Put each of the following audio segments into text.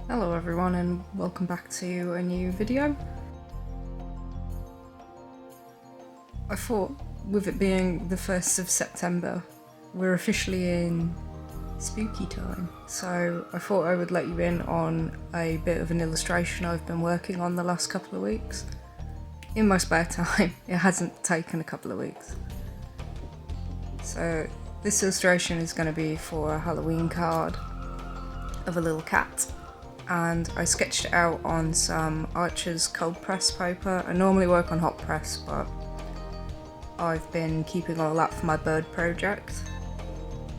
Hello everyone and welcome back to a new video. I thought with it being the 1st of September, we're officially in spooky time, so I thought I would let you in on a bit of an illustration I've been working on the last couple of weeks. In my spare time, it hasn't taken a couple of weeks. So this illustration is going to be for a Halloween card of a little cat. And I sketched it out on some Archer's cold press paper. I normally work on hot press, but I've been keeping all that for my bird project.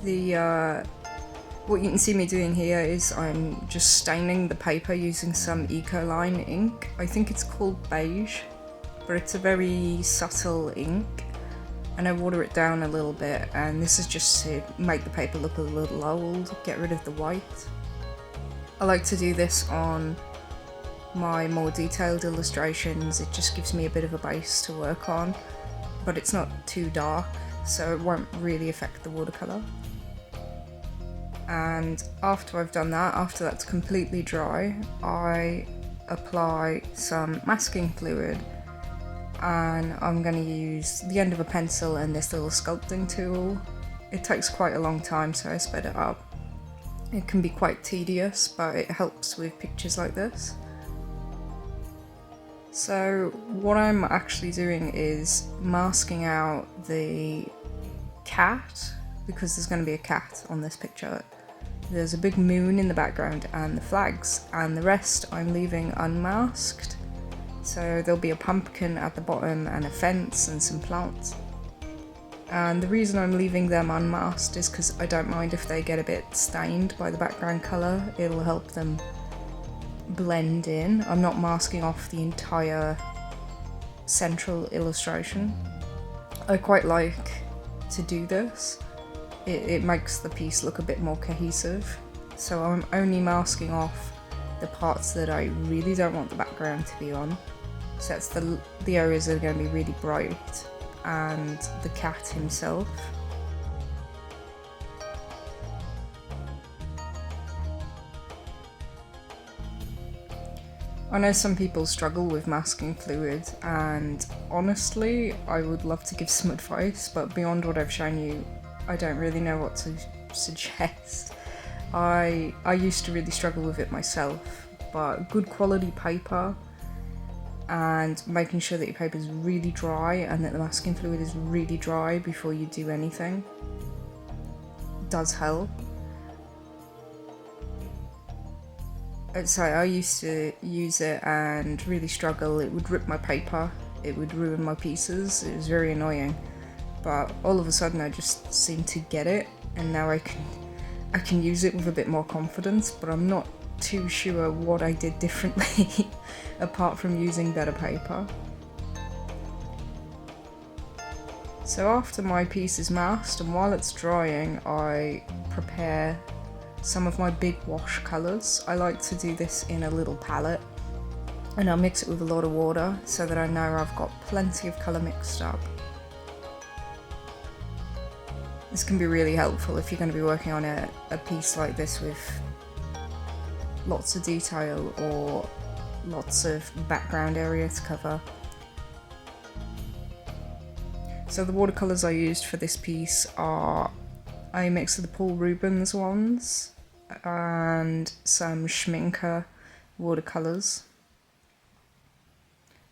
What you can see me doing here is I'm just staining the paper using some Ecoline ink. I think it's called beige, but it's a very subtle ink. And I water it down a little bit, and this is just to make the paper look a little old, get rid of the white. I like to do this on my more detailed illustrations. It just gives me a bit of a base to work on, but it's not too dark, so it won't really affect the watercolour. And after I've done that, after that's completely dry, I apply some masking fluid, and I'm going to use the end of a pencil and this little sculpting tool. It takes quite a long time, so I sped it up. It can be quite tedious, but it helps with pictures like this. So what I'm actually doing is masking out the cat, because there's going to be a cat on this picture. There's a big moon in the background and the flags, and the rest I'm leaving unmasked. So there'll be a pumpkin at the bottom and a fence and some plants. And the reason I'm leaving them unmasked is because I don't mind if they get a bit stained by the background colour. It'll help them blend in. I'm not masking off the entire central illustration. I quite like to do this. It makes the piece look a bit more cohesive. So I'm only masking off the parts that I really don't want the background to be on. So that's the areas that are going to be really bright, and the cat himself. I know some people struggle with masking fluid, and honestly I would love to give some advice, but beyond what I've shown you, I don't really know what to suggest. I used to really struggle with it myself, but good quality paper and making sure that your paper is really dry and that the masking fluid is really dry before you do anything does help. So I used to use it and really struggle. It would rip my paper, it would ruin my pieces, it was very annoying. But all of a sudden I just seem to get it, and now I can use it with a bit more confidence, but I'm not too sure what I did differently apart from using better paper. So after my piece is masked and while it's drying, I prepare some of my big wash colours. I like to do this in a little palette, and I'll mix it with a lot of water so that I know I've got plenty of colour mixed up. This can be really helpful if you're going to be working on a piece like this with lots of detail or lots of background area to cover. So the watercolours I used for this piece are a mix of the Paul Rubens ones and some Schminker watercolours.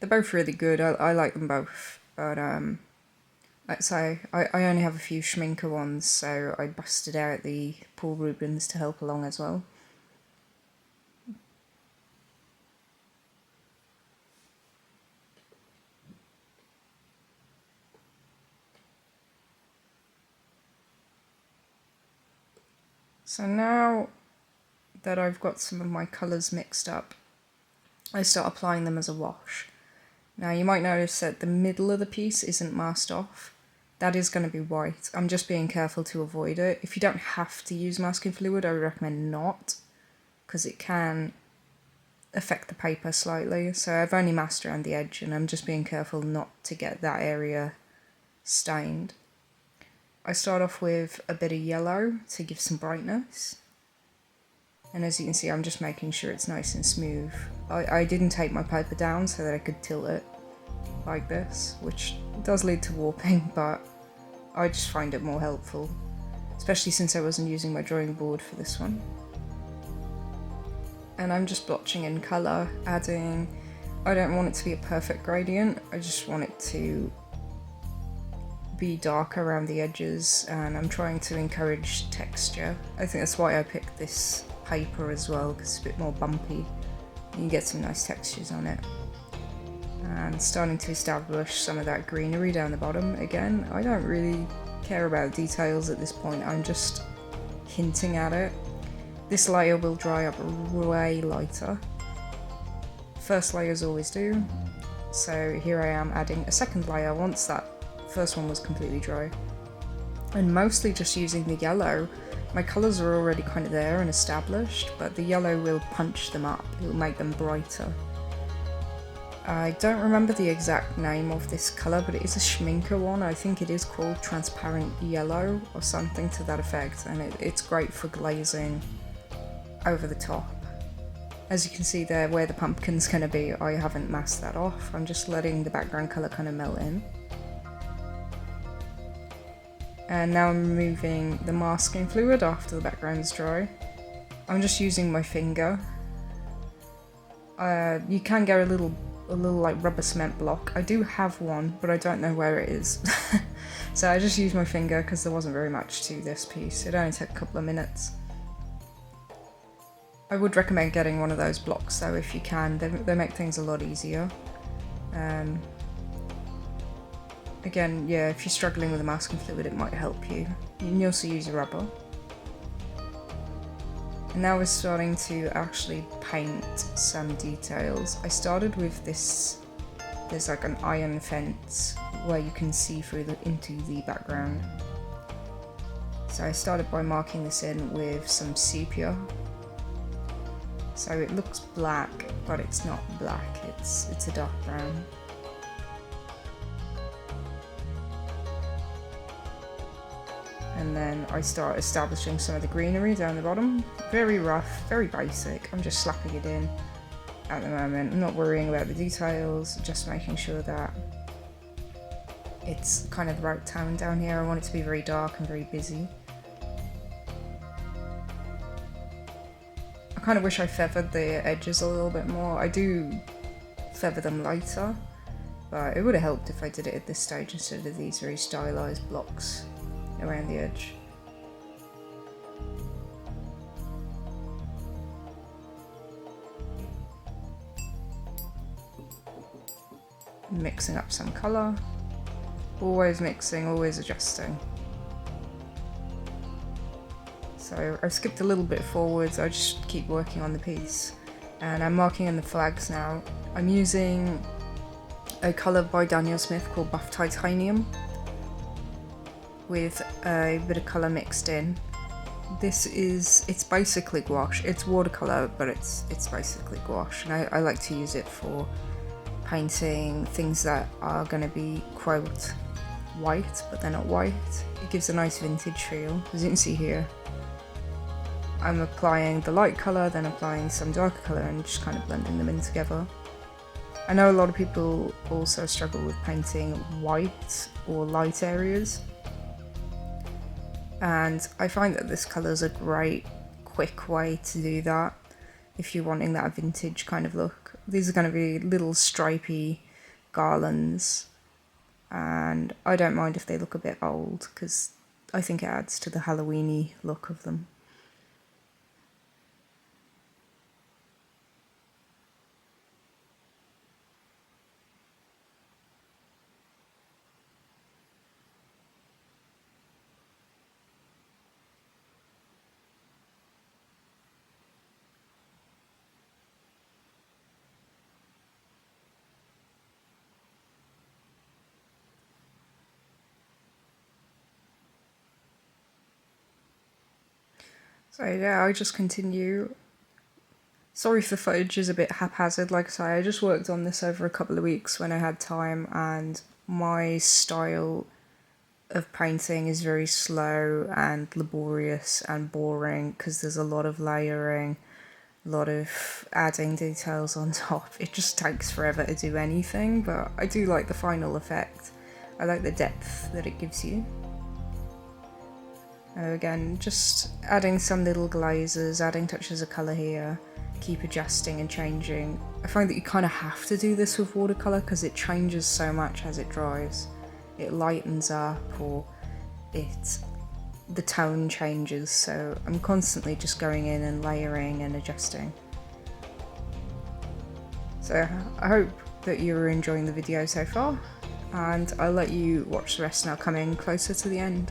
They're both really good, I like them both, but like I say, I only have a few Schminker ones, so I busted out the Paul Rubens to help along as well. So now that I've got some of my colours mixed up, I start applying them as a wash. Now you might notice that the middle of the piece isn't masked off. That is going to be white. I'm just being careful to avoid it. If you don't have to use masking fluid, I would recommend not, because it can affect the paper slightly. So I've only masked around the edge, and I'm just being careful not to get that area stained. I start off with a bit of yellow to give some brightness. And as you can see, I'm just making sure it's nice and smooth. I didn't take my paper down so that I could tilt it like this, which does lead to warping, but I just find it more helpful, especially since I wasn't using my drawing board for this one. And I'm just blotching in colour, adding, I don't want it to be a perfect gradient, I just want it to be darker around the edges, and I'm trying to encourage texture. I think that's why I picked this paper as well, because it's a bit more bumpy. You can get some nice textures on it. And starting to establish some of that greenery down the bottom. Again, I don't really care about details at this point, I'm just hinting at it. This layer will dry up way lighter. First layers always do. So here I am adding a second layer once that first one was completely dry. And mostly just using the yellow. My colours are already kind of there and established, but the yellow will punch them up, it will make them brighter. I don't remember the exact name of this colour, but it is a schminker one. I think it is called transparent yellow or something to that effect, and it's great for glazing over the top. As you can see there, where the pumpkin's going to be, I haven't masked that off. I'm just letting the background colour kind of melt in. And now I'm removing the masking fluid after the background's dry. I'm just using my finger. You can get a little like rubber cement block. I do have one, but I don't know where it is. So I just used my finger because there wasn't very much to this piece. It only took a couple of minutes. I would recommend getting one of those blocks though if you can. They make things a lot easier. Again, yeah, if you're struggling with a masking fluid, it might help you. You can also use a rubber. And now we're starting to actually paint some details. I started with this, there's like an iron fence where you can see through into the background. So I started by marking this in with some sepia. So it looks black, but it's not black, it's a dark brown. And then I start establishing some of the greenery down the bottom. Very rough, very basic. I'm just slapping it in at the moment. I'm not worrying about the details, just making sure that it's kind of the right tone down here. I want it to be very dark and very busy. I kind of wish I feathered the edges a little bit more. I do feather them lighter, but it would have helped if I did it at this stage instead of these very stylized blocks around the edge. Mixing up some colour, always mixing, always adjusting. So I've skipped a little bit forwards, I just keep working on the piece. And I'm marking in the flags now. I'm using a colour by Daniel Smith called Buff Titanium, with a bit of colour mixed in. It's basically gouache. It's watercolour, but it's basically gouache, and I like to use it for painting things that are going to be, quote, white, but they're not white. It gives a nice vintage feel. As you can see here, I'm applying the light colour, then applying some darker colour, and just kind of blending them in together. I know a lot of people also struggle with painting white or light areas, and I find that this colour is a great quick way to do that if you're wanting that vintage kind of look. These are going to be little stripy garlands, and I don't mind if they look a bit old because I think it adds to the Halloween-y look of them. So yeah, I just continue. Sorry if the footage is a bit haphazard, like I say, I just worked on this over a couple of weeks when I had time, and my style of painting is very slow and laborious and boring because there's a lot of layering, a lot of adding details on top. It just takes forever to do anything, but I do like the final effect. I like the depth that it gives you. Again, just adding some little glazes, adding touches of colour here, keep adjusting and changing. I find that you kind of have to do this with watercolour because it changes so much as it dries. It lightens up, or the tone changes, so I'm constantly just going in and layering and adjusting. So I hope that you're enjoying the video so far, and I'll let you watch the rest now, coming closer to the end.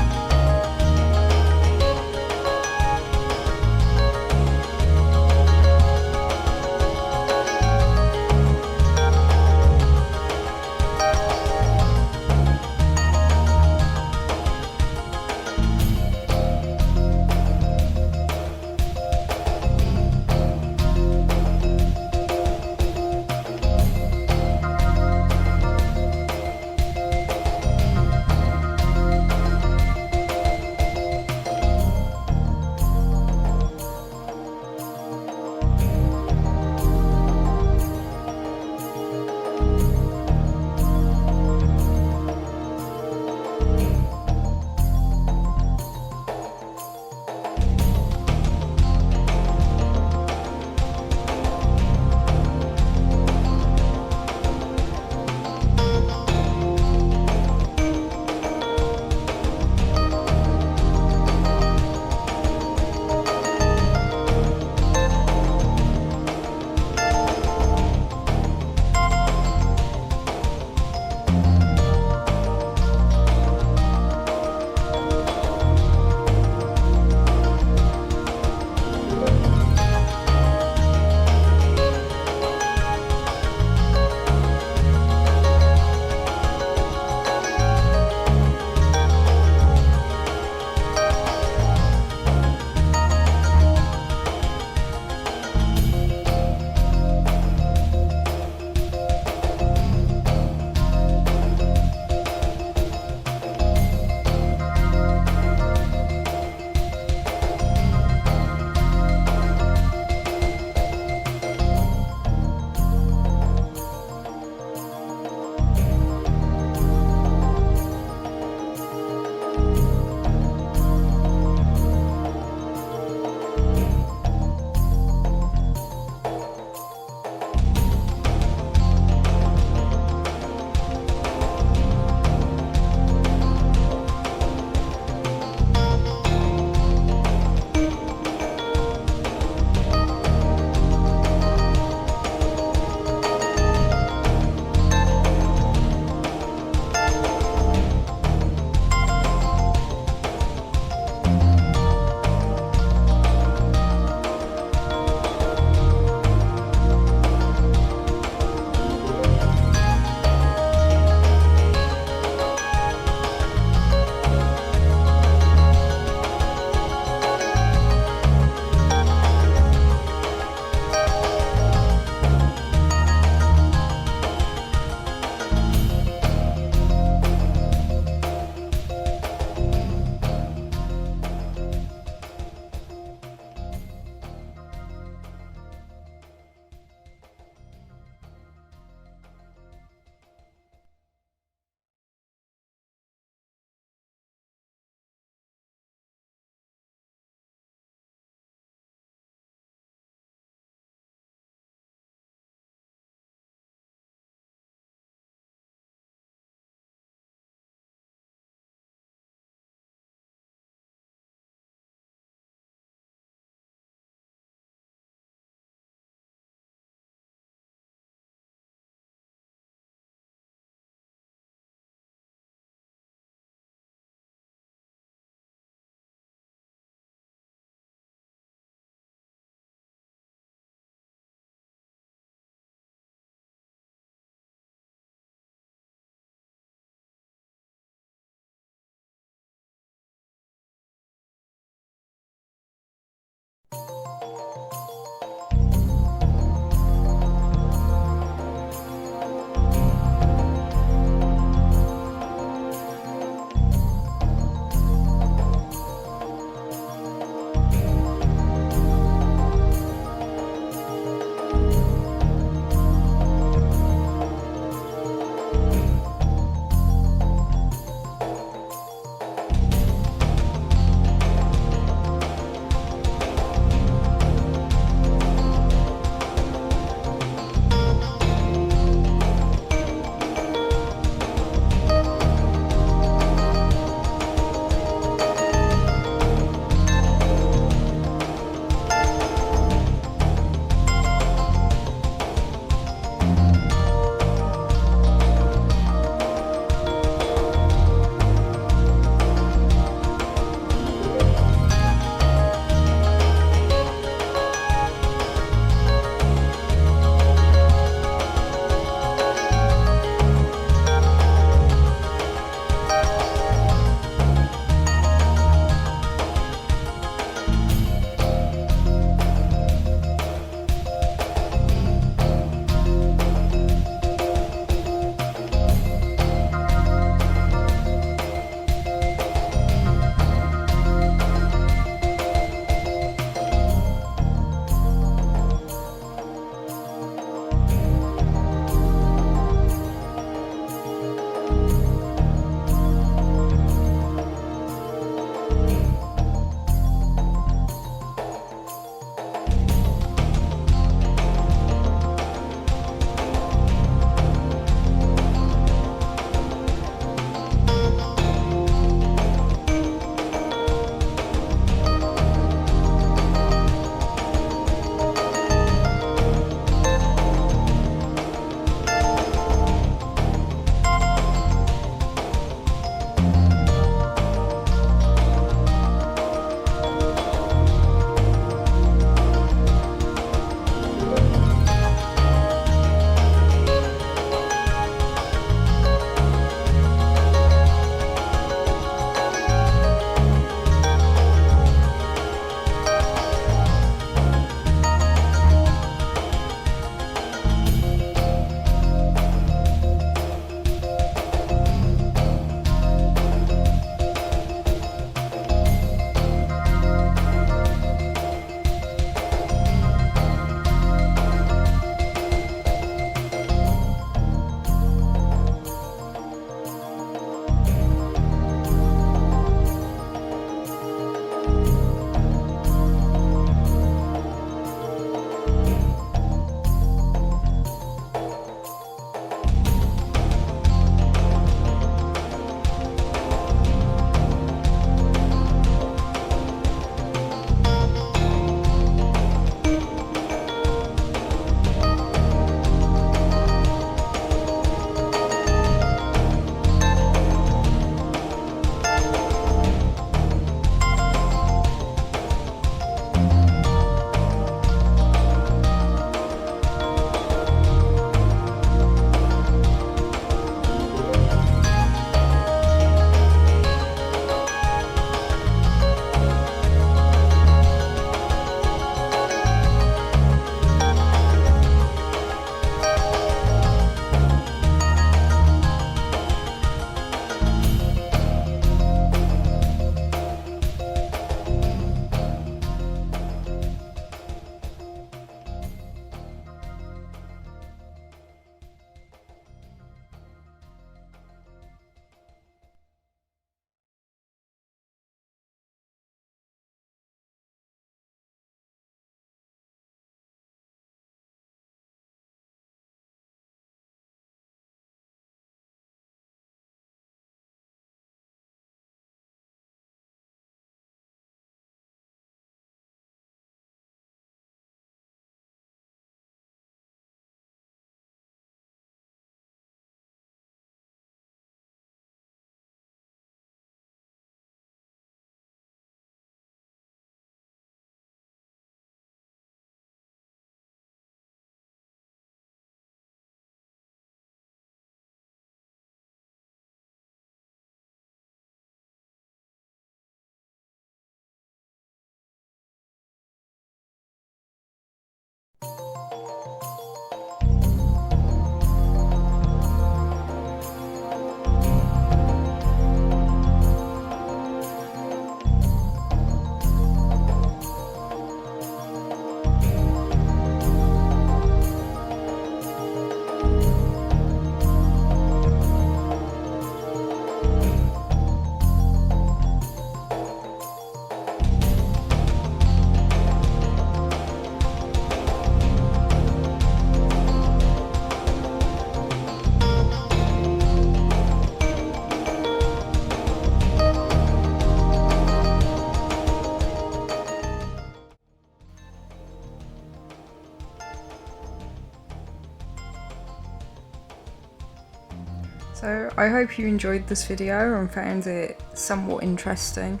I hope you enjoyed this video and found it somewhat interesting.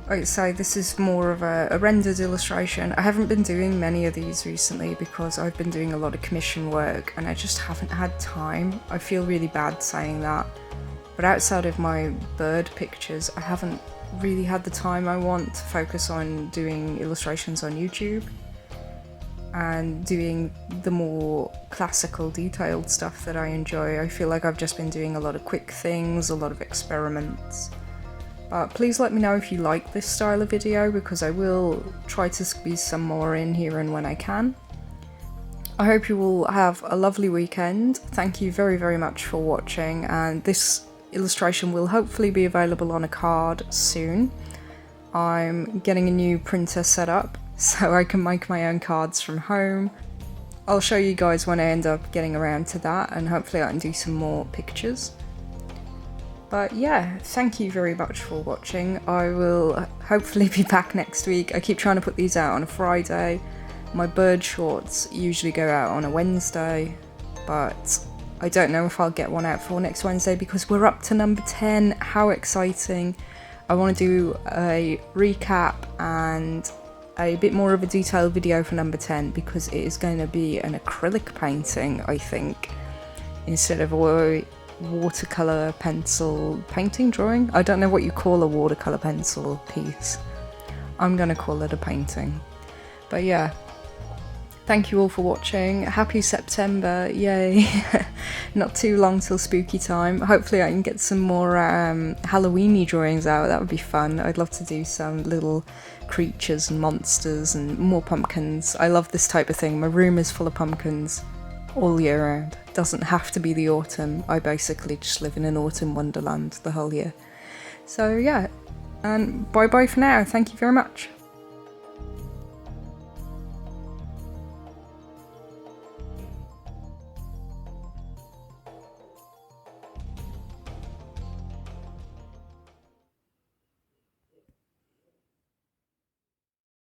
Like I say, this is more of a rendered illustration. I haven't been doing many of these recently because I've been doing a lot of commission work and I just haven't had time. I feel really bad saying that. But outside of my bird pictures, I haven't really had the time I want to focus on doing illustrations on YouTube and doing the more classical detailed stuff that I enjoy. I feel like I've just been doing a lot of quick things, a lot of experiments. But please let me know if you like this style of video, because I will try to squeeze some more in here and when I can. I hope you all have a lovely weekend. Thank you very, very much for watching, and this illustration will hopefully be available on a card soon. I'm getting a new printer set up so I can make my own cards from home. I'll show you guys when I end up getting around to that, and hopefully I can do some more pictures. But yeah, thank you very much for watching. I will hopefully be back next week. I keep trying to put these out on a Friday. My bird shorts usually go out on a Wednesday, but I don't know if I'll get one out for next Wednesday because we're up to number 10. How exciting. I want to do a recap and a bit more of a detailed video for number 10 because it is going to be an acrylic painting, I think, instead of a watercolor pencil painting drawing. I don't know what you call a watercolor pencil piece. I'm going to call it a painting. But yeah. Thank you all for watching. Happy September, yay. Not too long till spooky time. Hopefully I can get some more Halloween-y drawings out, that would be fun. I'd love to do some little creatures and monsters and more pumpkins. I love this type of thing. My room is full of pumpkins all year round. It doesn't have to be the autumn. I basically just live in an autumn wonderland the whole year. So yeah, and bye bye for now. Thank you very much.